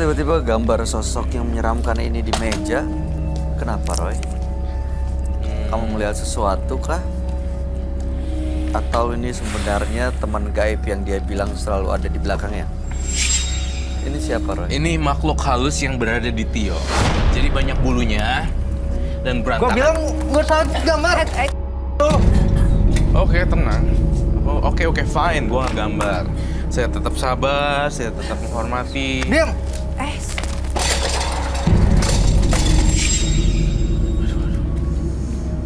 tiba-tiba gambar sosok yang menyeramkan ini di meja? Kenapa, Roy? Kamu melihat sesuatu kah? Atau ini sebenarnya teman gaib yang dia bilang selalu ada di belakangnya? Ini siapa, Roy? Ini makhluk halus yang berada di Tio. Jadi banyak bulunya dan berantakan. Gua bilang gua salah gambar. Oke, tenang. Oke, fine. Gua nggak gambar. Saya tetap sabar, saya tetap menghormati. Diam.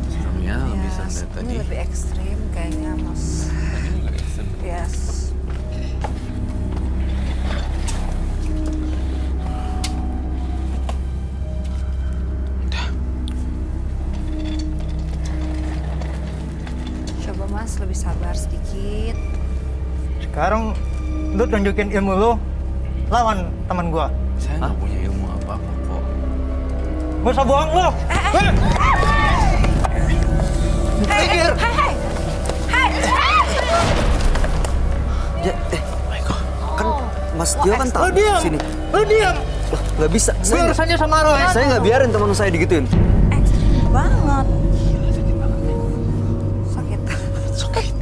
Seremnya lebih Yes, santai tadi. ini lebih ekstrim kayaknya, Mas. Tadi juga ekstrim. Yes. Coba Mas lebih sabar sedikit. Sekarang lu tunjukin ilmu lu lawan teman gua. Saya nggak punya ilmu apa-apa kok. Gak usah bohong lu. Pikir. Ya, kan Mas Tio kan tahu Lu diam. sini. Lu diam. Lah, nggak bisa. Gue urusannya sama Roy. Saya nggak biarin teman saya digituin. Ekstrim banget. Sakit.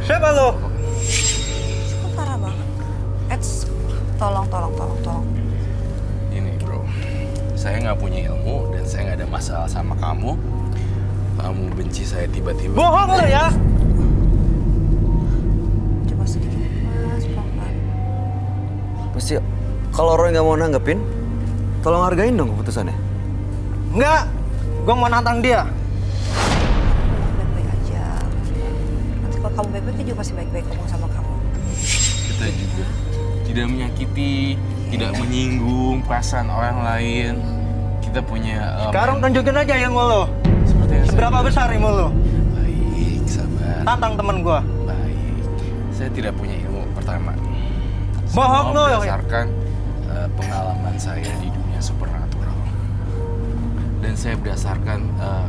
Siapa lu? Kok parah banget. Tolong. Ini bro, saya nggak punya ilmu dan saya nggak ada masalah sama kamu. Kamu benci saya tiba-tiba. Bohong lu ya. Coba sedikit Mas, pelan-pelan. Mas Tio, kalau Roy nggak mau nanggepin, tolong hargain dong keputusannya. Enggak. Gua mau nantang dia. Baik-baik aja. Nanti kalau kamu baik-baik, dia juga pasti baik-baik ngomong sama kamu. Kita juga tidak menyakiti, tidak menyinggung perasaan orang lain. Kita punya Sekarang tunjukin aja ilmu lu. seperti yang saya Seberapa bilang. besar ilmu lu? Baik, sabar. Tantang teman gua. Baik. Saya tidak punya ilmu pertama. Bohong Semua lu. berdasarkan pengalaman saya di dunia supernatural. Dan saya berdasarkan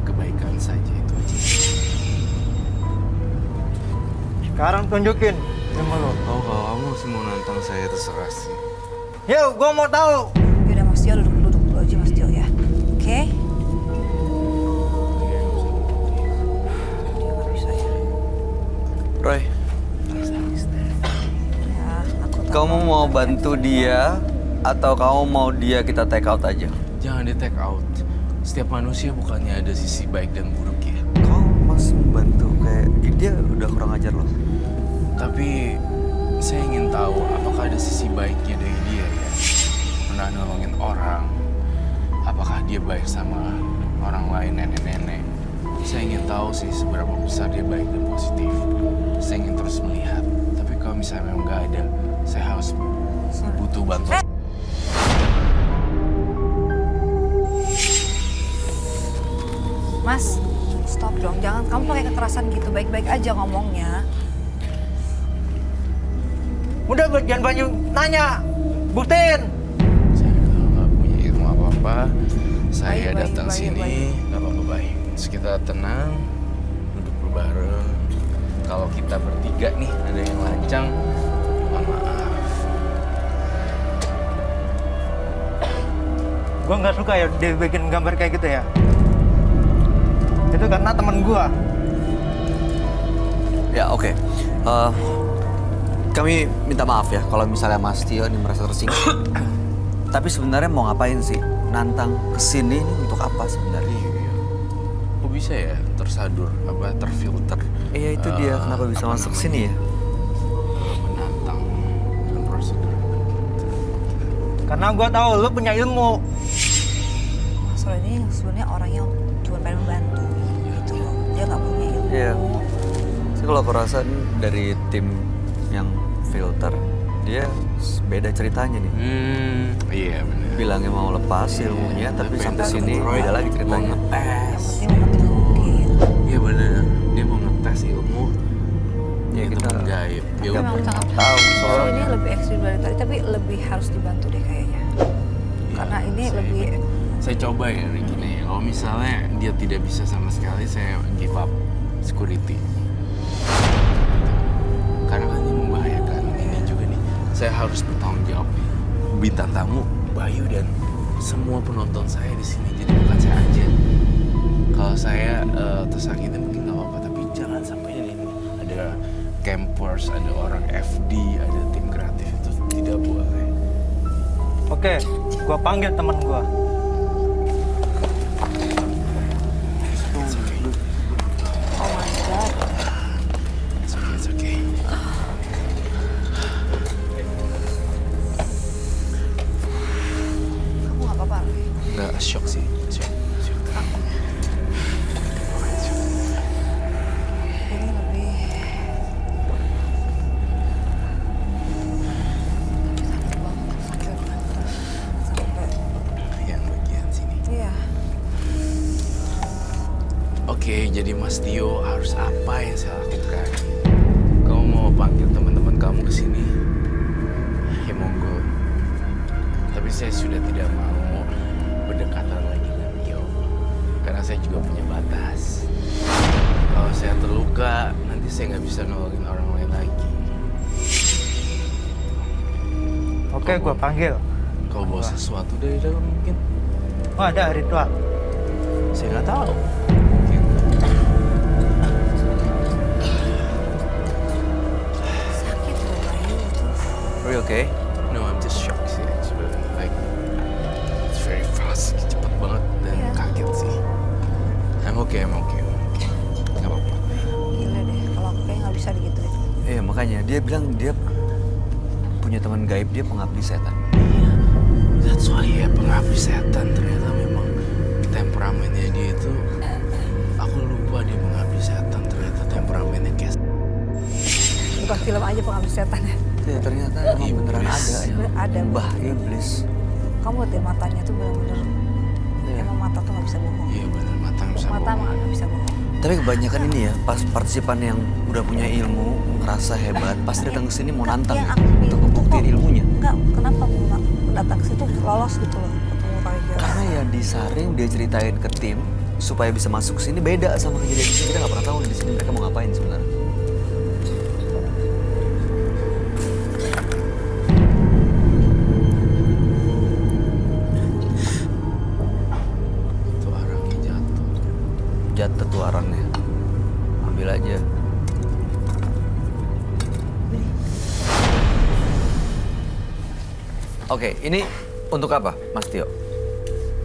kebaikan saja itu aja. Sekarang tunjukin ilmu lu. Oh, kalau kamu masih mau nantang saya terserah sih. Yo, gua mau tahu. Yaudah Mas Tio, duduk dulu aja Mas Tio ya. Oke? Dia nggak bisa ya. Roy, Ya, aku tahu. kamu mau bantu dia atau kamu mau dia kita take out aja? Jangan di take out. Setiap manusia bukannya ada sisi baik dan buruk ya. Kau masih membantu kayak dia udah kurang ajar loh. Tapi saya ingin tahu apakah ada sisi baiknya dari dia ya. Pernah nolongin orang. Apakah dia baik sama orang lain, nenek-nenek. Saya ingin tahu sih seberapa besar dia baik dan positif. Saya ingin terus melihat. Tapi kalau misalnya memang nggak ada, saya harus butuh bantuan. Mas, stop dong. Jangan kamu pakai kekerasan gitu. Baik-baik aja ngomongnya. Udah jangan banyak nanya. Buktiin. Saya nggak punya ilmu apa-apa. Saya Baik, datang baik, sini, baik. nggak apa-apa baik. Terus kita tenang, duduk berbareng. Kalau kita bertiga nih ada yang lancang, mohon maaf. Gua nggak suka ya dia bikin gambar kayak gitu ya. Itu karena teman gua. Ya oke. Kami minta maaf ya kalau misalnya Mas Tio ini merasa tersinggung. Tapi sebenarnya mau ngapain sih? Nantang kesini ini untuk apa sebenarnya? Iya. Kok bisa ya tersadur, terfilter? Iya itu dia kenapa bisa masuk sini ya? Menantang dengan prosedur. Karena gua tahu lu punya ilmu. Mas Roy ini sebenarnya orang yang cuma pengen membantu. Gitu loh. Dia nggak punya ilmu. Iya. Sih kalau aku rasa ini dari tim yang filter dia beda ceritanya nih. Iya benar. Bilangnya mau lepas ilmunya, tapi sampai sini beda lagi Mau ceritanya. ngetes. Dia mau ngetunjukin. Iya benar. Dia mau ngetes ilmu. Ya, Itu kita gaib. Tapi memang sangat tahu Mas Roy soalnya. ini lebih ekstrim dari tadi, tapi lebih harus dibantu deh kayaknya. Karena ini lebih Saya coba ya Ricky nih. Kalau misalnya dia tidak bisa sama sekali, saya give up security. Karena kan ini membahayakan. Ini juga nih. Saya harus bertanggung jawab nih. Bintang tamu Bayu dan semua penonton saya di sini. Jadi bukan saya aja. Kalau saya tersakiti mungkin nggak apa-apa, tapi jangan sampai ini ada campers, ada orang FD, ada tim kreatif, itu tidak boleh. Oke, gua panggil teman gua. It's okay. Oh my god. It's okay. Kamu nggak apa-apa, Roy? Nggak shock sih, shock. Ini lebih sakit banget, sakit sampai Yang bagian sini. iya. Oke, jadi Mas Tio harus apa yang saya lakukan? Kamu mau panggil teman-teman kamu ke sini? Ya monggo. Tapi saya sudah tidak mau berdekatan lagi dengan Tio. Karena saya juga punya batas. Kalau saya terluka, nanti saya nggak bisa nolongin orang lain lagi. Oke, gua panggil. Kau bawa sesuatu dari dalam mungkin? Oh, ada ritual. Saya nggak tahu. Mungkin. Sakit loh Bayu itu. Are you okay? No, I'm just shocked sih. Sebenarnya, like, it's very fast, cepet banget dan Iya. kaget sih. I'm okay. Gak apa-apa. Gila deh, kalau aku kayak nggak bisa digituin. Iya makanya dia bilang dia punya teman gaib, dia pengabdi setan. That's why ya pengabdi setan ternyata memang temperamennya dia itu. Aku lupa dia pengabdi setan, ternyata temperamennya kayak Bukan film aja pengabdi setan ya. Ya, ternyata emang beneran Iblis. ada ya. Ada. Mbah iblis. Kamu lihat deh matanya tuh bener-bener. Iya. Emang mata tuh nggak bisa bohong. iya benar matang bisa Mata bohong. emang nggak bisa bohong. Tapi kebanyakan ini ya, pas partisipan yang udah punya ilmu, ngerasa hebat, pasti datang ke sini mau nantang Yang ya, aku bingung untuk tuh ngebuktiin kok- ilmunya. Enggak, kenapa mau datang ke situ lolos gitu loh ketemu Tiger. Karena ya disaring dia ceritain ke tim supaya bisa masuk ke sini beda sama kejadian di sini. Kita nggak pernah tahu di sini mereka mau ngapain sebenarnya. Itu arangnya jatuh. Jatuh tuh arangnya. Ambil aja. Oke, ini untuk apa, Mas Tio?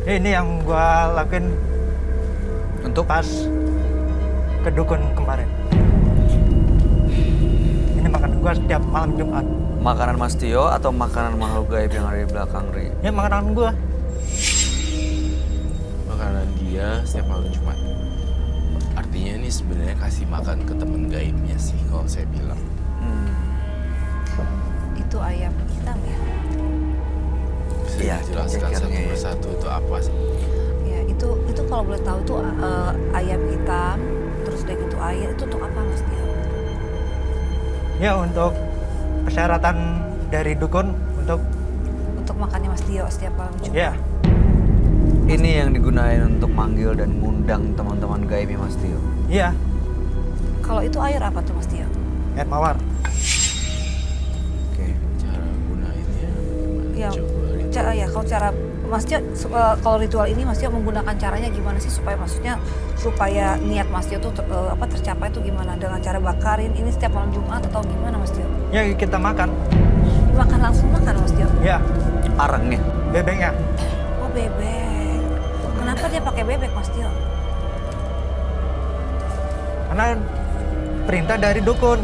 Ini yang gua lakuin Untuk pas ke dukun kemarin. Ini makanan gua setiap malam Jumat. makanan Mas Tio atau makanan makhluk gaib yang ada di belakang Ri? Ini makanan gua. Makanan dia setiap malam Jumat. Artinya ini sebenarnya kasih makan ke temen gaibnya sih kalau saya bilang. Itu ayam hitam ya. Bisa Iya, dijelaskan satu cekernya ya. persatu itu apa sih? Ya itu kalau boleh tahu itu ayam hitam, terus udah gitu air itu untuk apa Mas Tio? Ya untuk persyaratan dari dukun Untuk makannya Mas Tio setiap malam Jumat. ya Ini yang digunain untuk manggil dan ngundang teman-teman gaibnya Mas Tio. iya Kalau itu air apa tuh Mas Tio? air mawar. Oke. Cara gunainnya bagaimana? Ya, Coba ya kalau cara Mas Tio kalau ritual ini Mas Tio menggunakan caranya gimana sih supaya maksudnya supaya niat Mas Tio tuh tercapai tuh gimana, dengan cara bakarin ini setiap malam Jumat atau gimana Mas Tio? Ya kita makan. Makan langsung makan Mas Tio? Ya Arangnya. bebeknya. Oh bebek. Kenapa dia pakai bebek Mas Tio? Karena perintah dari dukun.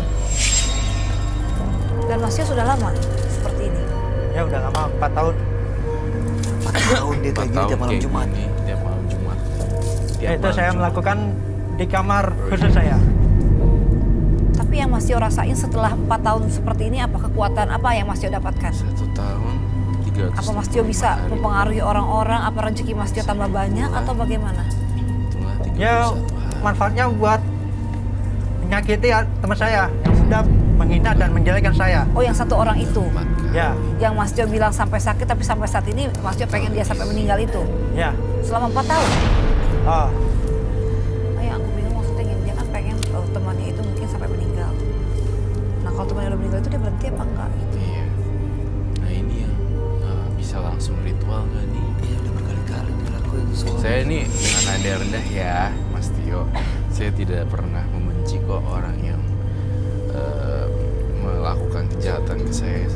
Dan Mas Tio sudah lama seperti ini. Ya udah lama 4 tahun. 4 tahun dia kayak gini tiap malam kayak Jumat. gini, tiap malam Jumat. Tiap Ya, itu malam saya Jumat. melakukan di kamar khusus saya. Tapi yang Mas Tio rasain setelah 4 tahun seperti ini apa kekuatan apa yang Mas Tio dapatkan? 1 tahun 300. Apa Mas Tio bisa mempengaruhi orang-orang? Apa rezeki Mas Tio tambah banyak atau bagaimana? Ya manfaatnya buat menyakiti teman saya yang sudah menghina dan menjelekkan saya. Oh yang satu orang itu? Ya, Yang Mas Tio bilang sampai sakit tapi sampai saat ini Mas Tio pengen dia sampai meninggal itu? ya. Selama 4 tahun? Oh, Oh yang aku bingung maksudnya gini, dia kan pengen temannya itu mungkin sampai meninggal. Nah kalau temannya udah meninggal itu dia berhenti apa enggak? Gitu. Iya. Nah ini yang bisa bisa langsung ritual nggak nih? Iya, udah berkali-kali dilakuin soalnya. Saya ini dengan nada rendah ya, Mas Tio. Saya tidak pernah membenci kok orang yang melakukan kejahatan ke saya.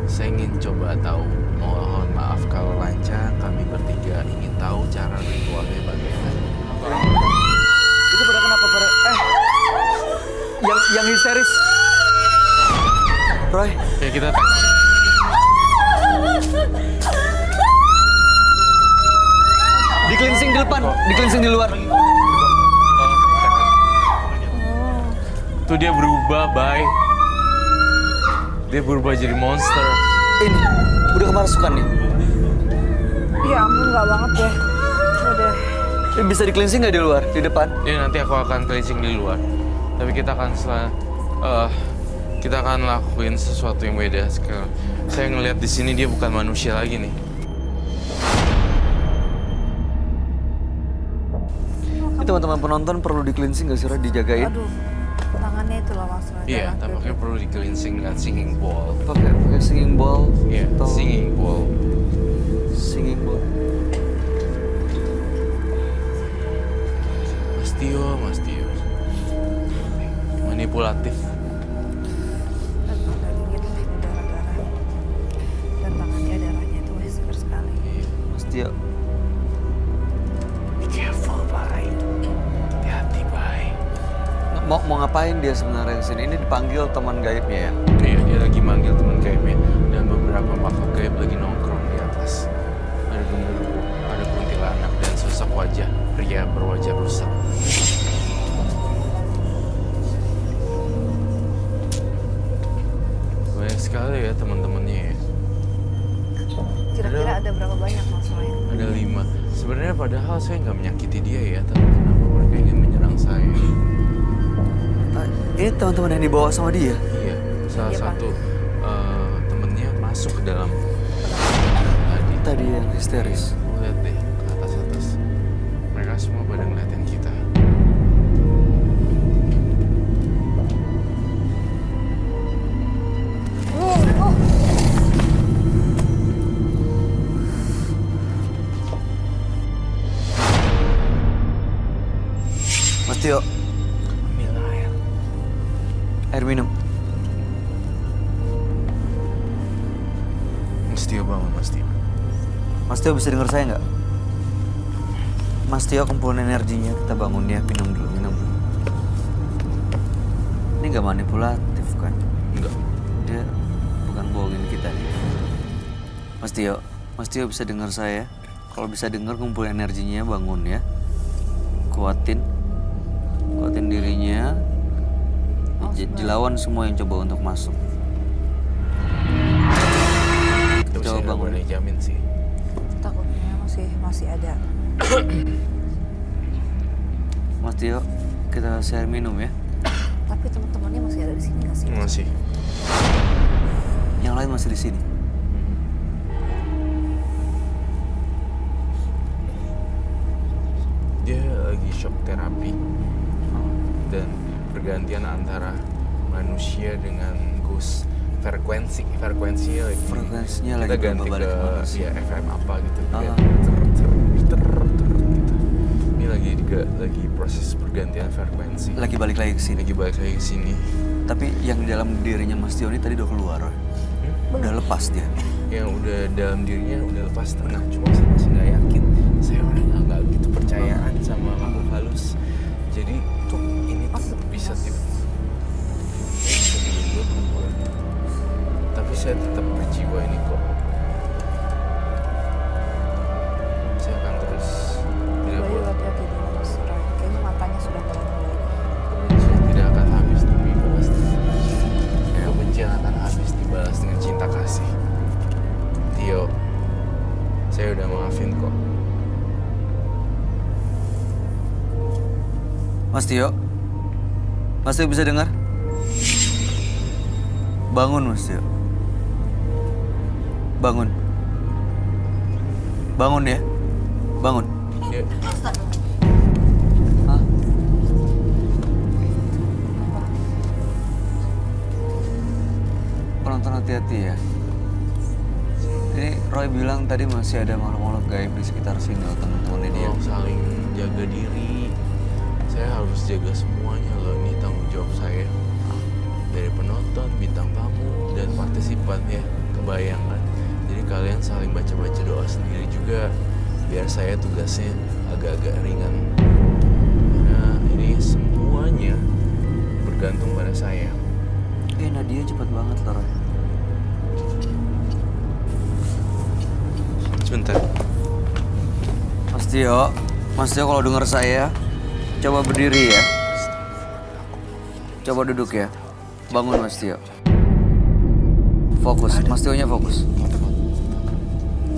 Saya ingin coba tahu, mohon maaf kalau lancang, kami bertiga ingin tahu cara ritualnya bagaimana. Itu pada kenapa pada? Yang histeris. Roy, Ya kita tanya. di cleansing di depan, di cleansing di luar. Tuh dia berubah, Bay. Dia berubah jadi monster. Ini udah kemasukan nih. Ya ampun, nggak banget deh. Udah. Ini bisa di cleansing nggak di luar, di depan? Ya nanti aku akan cleansing di luar. Tapi kita akan kita akan lakuin sesuatu yang beda sekarang. Saya ngelihat di sini dia bukan manusia lagi nih. Ini teman-teman penonton perlu di cleansing nggak sih, Roy? Dijagain? Aduh, tangannya itu loh Mas Roy. Iya, Jangan tampaknya perlu di cleansing dengan singing bowl. Pakai singing bowl. Iya, atau singing bowl. Singing bowl. Mas Tio. Manipulatif. Dan dagingnya tuh ini darah-darah. Dan tangannya darahnya itu masih segar sekali. Iya. Mas Tio, Be careful, Bay. Hati-hati, Bay. mau ngapain dia sebenarnya di sini? Ini dipanggil teman gaibnya ya? Iya, dia lagi manggil teman gaibnya dan beberapa makhluk gaib lagi nongkrong di atas. Ada genderuwo, ada kuntilanak dan sosok wajah pria berwajah rusak. Banyak sekali ya teman-temannya ya. Kira-kira ada berapa banyak Mas Roy? Ada 5. Sebenarnya padahal saya nggak menyakiti dia ya, tapi kenapa mereka ingin menyerang saya? Ini teman-teman yang dibawa sama dia. Iya, salah Iya, Pak. satu temennya masuk ke dalam tadi. Tadi yang histeris. Lihat deh ke atas-atas. Mereka semua pada ngeliatin kita. Mas Tio, Ambil air. air minum. Mas Tio bangun, Mas Tio. Mas Tio bisa dengar saya nggak? Mas Tio kumpulin energinya, kita bangun dia, minum dulu, minum dulu. Ini nggak manipulatif kan? Enggak. Dia bukan bohongin kita nih. Mas Tio bisa dengar saya? Kalau bisa dengar, kumpulin energinya, bangun ya. Kuatin dirinya. Dilawan semua yang coba untuk masuk. Tapi Coba saya nggak bangun. boleh jamin sih. Takutnya masih ada. Mas Tio, kita share minum ya. Tapi teman-temannya masih ada di sini nggak sih? Masih. Yang lain masih di sini. Dia lagi shock terapi. Dan pergantian antara manusia dengan ghost. Frekuensinya lagi. Frekuensinya kita lagi ganti berubah balik ke ke manusia. ya, FM apa gitu. Ah. Gitu. Ini lagi proses pergantian frekuensi. Lagi balik lagi ke sini. Lagi balik lagi ke sini. Tapi yang di dalam dirinya Mas Tio ini tadi udah keluar, Roy. Udah lepas dia. Yang udah dalam dirinya udah lepas setengah, cuma saya masih nggak yakin. Saya orangnya nggak gitu percayaan sama makhluk halus. Jadi tuh ini tuh bisa tiba-tiba berubah. Tapi saya tetap berjiwa ini kok. Saya akan terus tidak Bayu boleh. hati-hati dulu Mas Roy. Kayaknya matanya sudah mulai. Kebencian tidak akan habis tapi dibalas dengan kebencian akan habis dibalas dengan cinta kasih. Tio, saya udah maafin kok. Mas Tio bisa dengar? Bangun Mas Tio. Bangun ya. Bangun. Ya, Hah? Penonton hati-hati ya. Ini Roy bilang tadi masih ada makhluk-makhluk gaib di sekitar sini loh, teman-temannya dia. Tolong saling jaga diri. Saya harus jaga semuanya loh, ini tanggung jawab saya. Dari penonton, bintang tamu, dan partisipan ya, kebayang kan. Jadi kalian saling baca-baca doa sendiri juga, biar saya tugasnya agak-agak ringan. Karena ini semuanya bergantung pada saya. Nadia cepet banget loh Roy. Sebentar. Mas Tio kalau dengar saya, coba berdiri ya. Coba duduk ya. Bangun Mas Tio. Fokus, Mas Tio-nya fokus.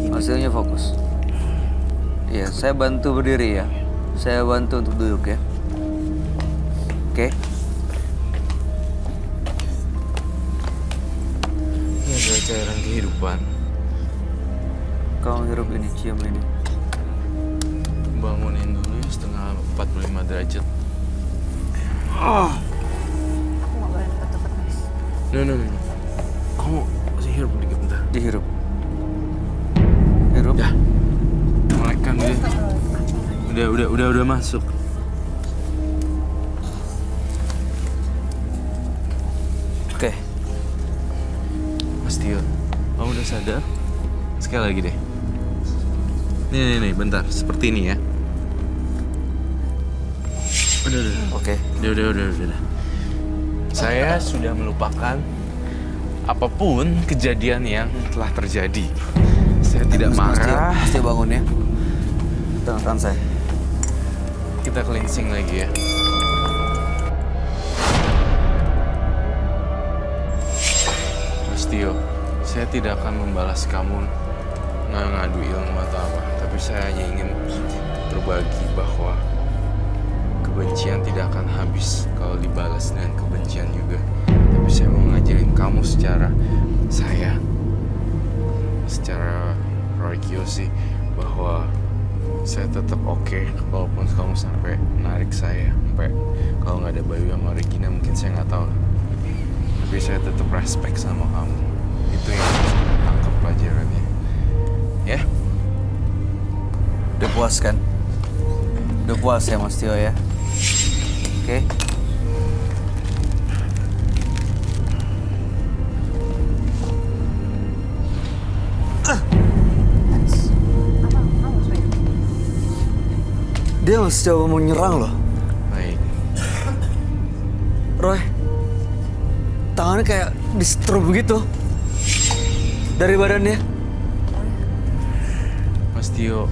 Mas Tio-nya fokus. Iya, saya bantu berdiri ya. Saya bantu untuk duduk ya. Oke? Ini adalah cairan kehidupan. Kamu hirup ini, cium ini. Bangunin dulu ya, setengah 45 derajat. Aku nggak boleh deket-deket guys. No. Kamu masih hirup dikit bentar. Dihirup. Hirup. Ya. Melekkan dia. Udah masuk. Oke. Mas Tio, kamu udah sadar? Sekali lagi deh. Nih, bentar. Seperti ini ya. Udah. Oke. Udah. Saya sudah melupakan apapun kejadian yang telah terjadi. Saya tidak marah. Mas Tio bangun ya. Tengahkan saya. Kita cleansing lagi ya. Mas Tio, saya tidak akan membalas kamu ngadu ilmu atau apa. Tapi saya hanya ingin berbagi bahwa kebencian tidak akan habis kalau dibalas dengan kebencian juga. Tapi saya mau ngajarin kamu secara Roy Kiyoshi bahwa saya tetap oke walaupun kamu sampai narik saya, sampai kalau nggak ada Bayu sama Regina mungkin saya nggak tahu. Tapi saya tetap respect sama kamu. Itu yang harus tangkap pelajarannya. Ya? Udah puas kan? Udah puas ya Mas Tio ya? Oke? Dia masih coba mau nyerang loh. Baik. Roy, tangannya kayak di-strobe begitu. Dari badannya. Mas Tio,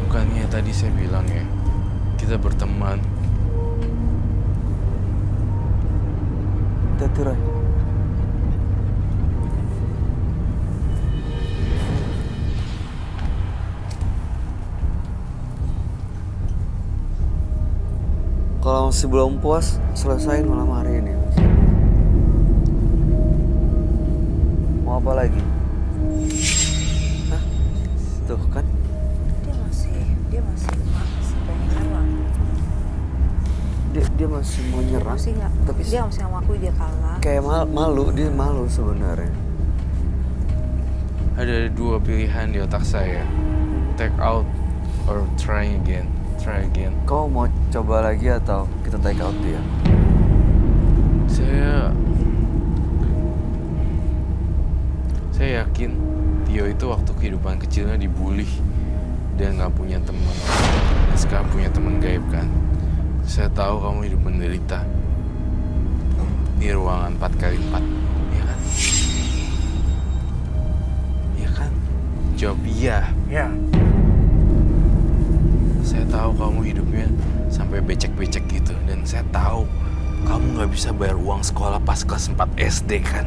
bukannya tadi saya bilang ya, kita berteman. Hati-hati Roy. Kalau masih belum puas, selesain malam hari ini. Mau apa lagi? Hah? Tuh kan? Dia masih pengen kalah. Dia masih mau nyerang. Tapi Dia masih ngakui dia kalah. kayak malu, dia malu sebenarnya. Ada dua pilihan di otak saya. Take out or try again. Kau mau coba lagi atau kita take out dia? Saya yakin Tio itu waktu kehidupan kecilnya dibully dan nggak punya teman. Dan sekarang punya teman gaib kan. Saya tahu kamu hidup menderita di ruangan 4x4, ya kan? Iya kan? Jawab iya. Ya. Saya tahu kamu hidupnya sampai becek-becek gitu. Dan saya tahu kamu nggak bisa bayar uang sekolah pas kelas 4 SD kan?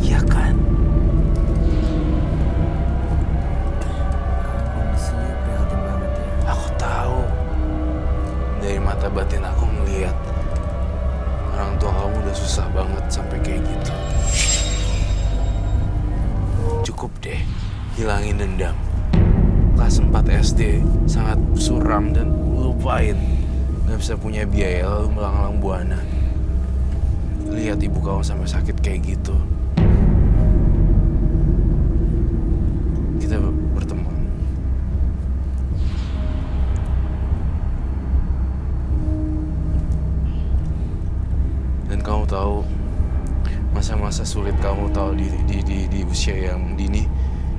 Iya kan? Kondisinya prihatin banget ya. Aku tahu. Dari mata batin aku ngeliat orang tua kamu udah susah banget sampai kayak gitu. Cukup deh, hilangin dendam. Kelas 4 SD sangat suram dan lupain. Gak bisa punya biaya lalu melanglang buana. Lihat ibu kamu sampai sakit kayak gitu. masa sulit kamu tahu di usia yang dini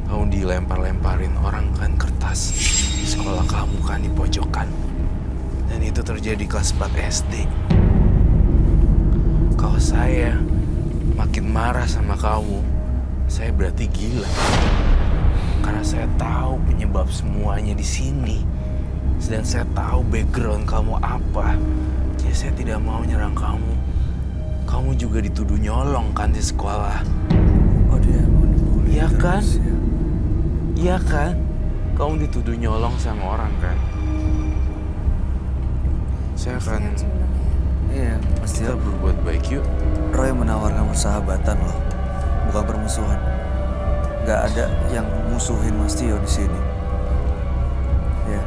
kamu dilempar-lemparin orang kan kertas di sekolah kamu kan di pojokan. Dan itu terjadi kelas 4 SD. Kalau saya makin marah sama kamu, saya berarti gila. Karena saya tahu penyebab semuanya di sini. Dan saya tahu background kamu apa. Jadi saya tidak mau nyerang kamu. Kamu juga dituduh nyolong kan di sekolah. Oh dia mau dibully. Iya kan? terus ya. Iya kan? Kamu dituduh nyolong sama orang kan? Saya akan Kasihan sebenarnya. Iya, Mas kita Tio. berbuat baik yuk. Roy menawarkan persahabatan loh, bukan permusuhan. Gak ada yang musuhin Mas Tio di sini. Iya.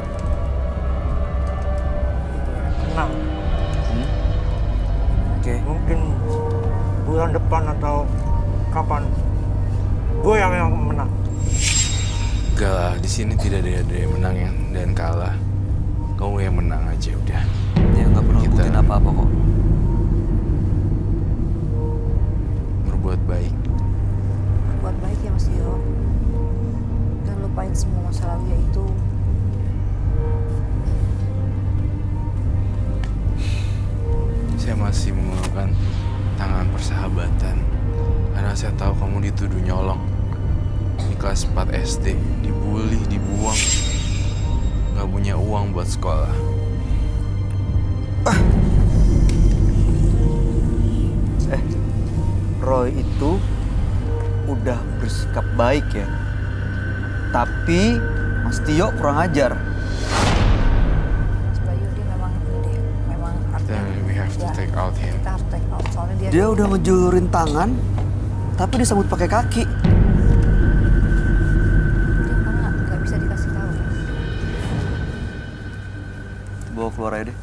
Menang. Oke. Mungkin bulan depan atau kapan gue yang menang. Gak lah, di sini tidak ada yang menang dan kalah. Kamu yang menang aja udah. Ya nggak perlu Kita- ngikutin apa-apa kok. Berbuat baik. Buat baik ya Mas Tio. Dan lupain semua masa lalu itu. Saya masih menggunakan tangan persahabatan. Karena saya tahu kamu dituduh nyolong. Di kelas 4 SD, dibully, dibuang. Gak punya uang buat sekolah. Roy itu udah bersikap baik ya. Tapi Mas Tio kurang ajar. Mas Bayu dia memang ini deh. Memang Then we have to ya, take out him. kita harus take out. Soalnya dia Dia udah ngejulurin tangan, tapi disambut pakai kaki. dia karena nggak bisa dikasih tahu. Bawa keluar aja deh.